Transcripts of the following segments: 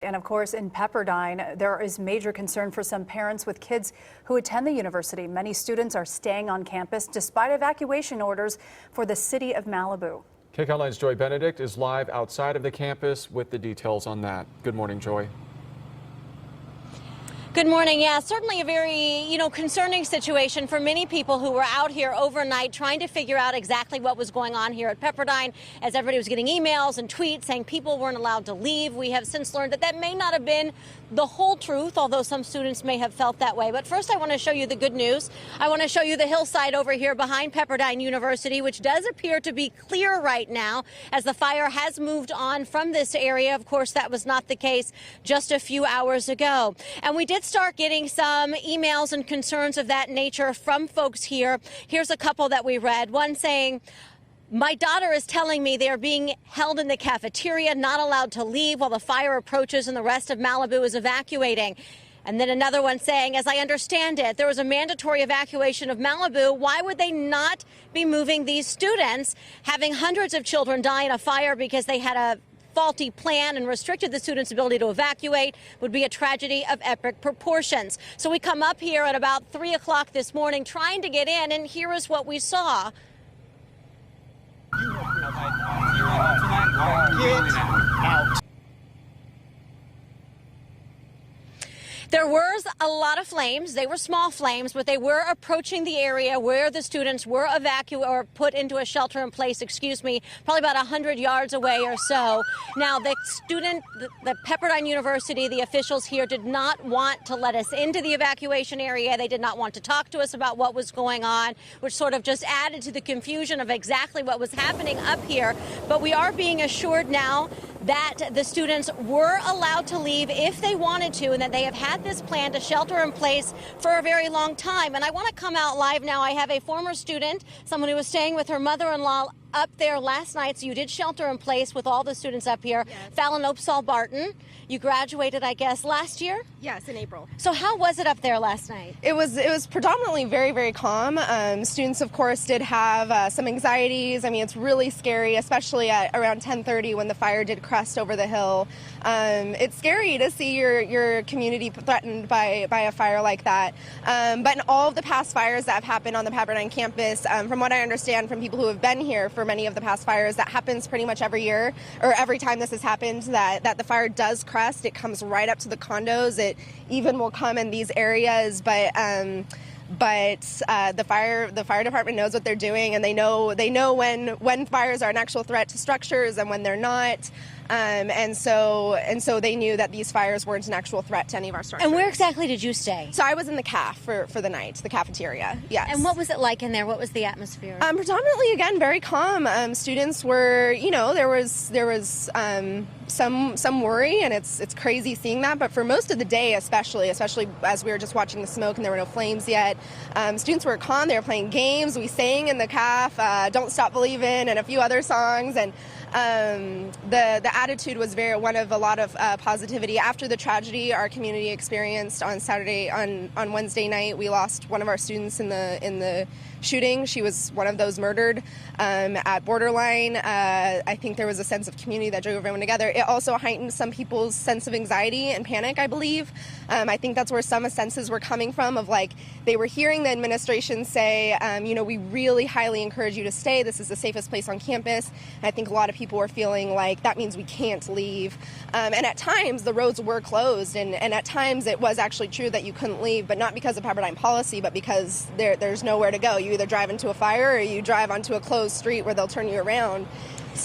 And of course, in Pepperdine, there is major concern for some parents with kids who attend the university. Many students are staying on campus despite evacuation orders for the city of Malibu. KCAL 9's Joy Benedict is live outside of the campus with the details on that. Good morning, Joy. Good morning. Yeah, certainly a very, concerning situation for many people who were out here overnight trying to figure out exactly what was going on here at Pepperdine, as everybody was getting emails and tweets saying people weren't allowed to leave. We have since learned that may not have been the whole truth, although some students may have felt that way. But first, I want to show you the good news. I want to show you the hillside over here behind Pepperdine University, which does appear to be clear right now as the fire has moved on from this area. Of course, that was not the case just a few hours ago. And we did start getting some emails and concerns of that nature from folks here. Here's a couple that we read. One saying, "My daughter is telling me they are being held in the cafeteria, not allowed to leave while the fire approaches and the rest of Malibu is evacuating." And then another one saying, "As I understand it, there was a mandatory evacuation of Malibu. Why would they not be moving these students? Having hundreds of children die in a fire because they had a faulty plan and restricted the students' ability to evacuate would be a tragedy of epic proportions." So we come up here at about 3 o'clock this morning trying to get in, and here is what we saw. There was a lot of flames. They were small flames, but they were approaching the area where the students were put into a shelter-in-place, probably about 100 yards away or so. Now, the Pepperdine University, the officials here did not want to let us into the evacuation area. They did not want to talk to us about what was going on, which sort of just added to the confusion of exactly what was happening up here. But we are being assured now that the students were allowed to leave if they wanted to, and that they have had this plan to shelter in place for a very long time. And I want to come out live now. I have a former student, someone who was staying with her mother-in-law up there last night. So you did shelter in place with all the students up here. Yes. Fallon Opsahl Barton, you graduated, I guess, last year? Yes, in April. So how was it up there last night? It was predominantly very, very calm. Students, of course, did have some anxieties. I mean, it's really scary, especially at around 10:30 when the fire did crest over the hill. It's scary to see your community threatened by a fire like that. But in all of the past fires that have happened on the Pepperdine campus, from what I understand from people who have been here for many of the past fires, that happens pretty much every year, or every time this has happened, that the fire does crest. It comes right up to the condos. It even will come in these areas, but the fire department knows what they're doing, and they know when fires are an actual threat to structures and when they're not. And so they knew that these fires weren't an actual threat to any of our structures. And where exactly did you stay? So I was in the caf for the night, the cafeteria. Yes. And what was it like in there? What was the atmosphere? Predominantly, again, very calm. Students were, there was some worry, and it's crazy seeing that. But for most of the day, especially as we were just watching the smoke and there were no flames yet, students were calm. They were playing games. We sang in the caf, "Don't Stop Believin'" and a few other songs. And the attitude was one of a lot of positivity. After the tragedy our community experienced on Wednesday night, we lost one of our students in the shooting. She was one of those murdered at Borderline. I think there was a sense of community that drove everyone together. It also heightened some people's sense of anxiety and panic, I believe. I think that's where some senses were coming from, of like they were hearing the administration say, we really highly encourage you to stay. This is the safest place on campus. And I think a lot of people were feeling like that means we can't leave. And at times the roads were closed, and at times it was actually true that you couldn't leave, but not because of Pepperdine policy, but because there's nowhere to go. You either drive into a fire or you drive onto a closed street where they'll turn you around.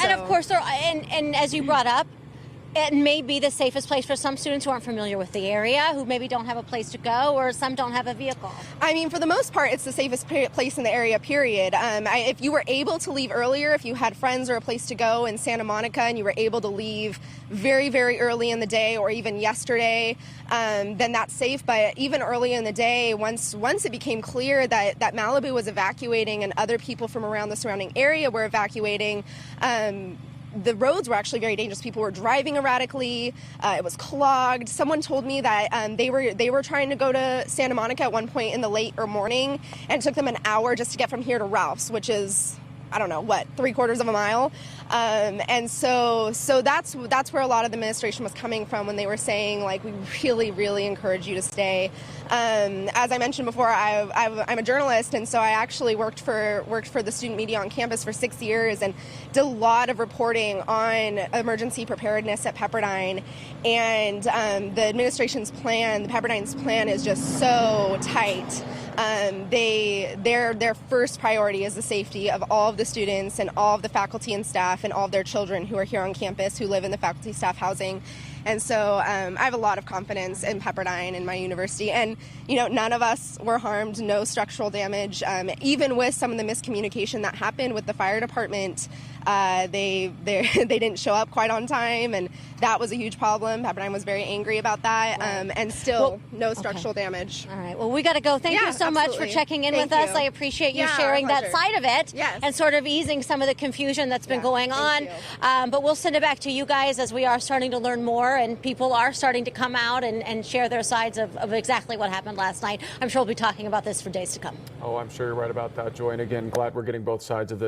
And of course, and as you brought up, it may be the safest place for some students who aren't familiar with the area, who maybe don't have a place to go, or some don't have a vehicle. I mean, for the most part, it's the safest place in the area, period. If you were able to leave earlier, if you had friends or a place to go in Santa Monica and you were able to leave very, very early in the day or even yesterday, then that's safe. But even early in the day, once it became clear that Malibu was evacuating and other people from around the surrounding area were evacuating, the roads were actually very dangerous. People were driving erratically. It was clogged. Someone told me that they were trying to go to Santa Monica at one point in the late or morning, and it took them an hour just to get from here to Ralph's, which is I don't know, what, 3/4 of a mile. And so that's where a lot of the administration was coming from when they were saying, like, we really, really encourage you to stay. As I mentioned before, I'm a journalist, and so I actually worked for the student media on campus for 6 years and did a lot of reporting on emergency preparedness at Pepperdine. And the administration's plan, the Pepperdine's plan, is just so tight. Their first priority is the safety of all of the students and all of the faculty and staff and all of their children who are here on campus, who live in the faculty staff housing. And so I have a lot of confidence in Pepperdine and my university. And, you know, none of us were harmed, no structural damage. Even with some of the miscommunication that happened with the fire department, they didn't show up quite on time, and that was a huge problem. Pepperdine was very angry about that, and still no structural damage. All right. Well, we got to go. Thank you so much for checking in with us. I appreciate you sharing that side of it and sort of easing some of the confusion that's been going on. But we'll send it back to you guys as we are starting to learn more, and people are starting to come out and share their sides of exactly what happened last night. I'm sure we'll be talking about this for days to come. Oh, I'm sure you're right about that, Joy. And again, glad we're getting both sides of this.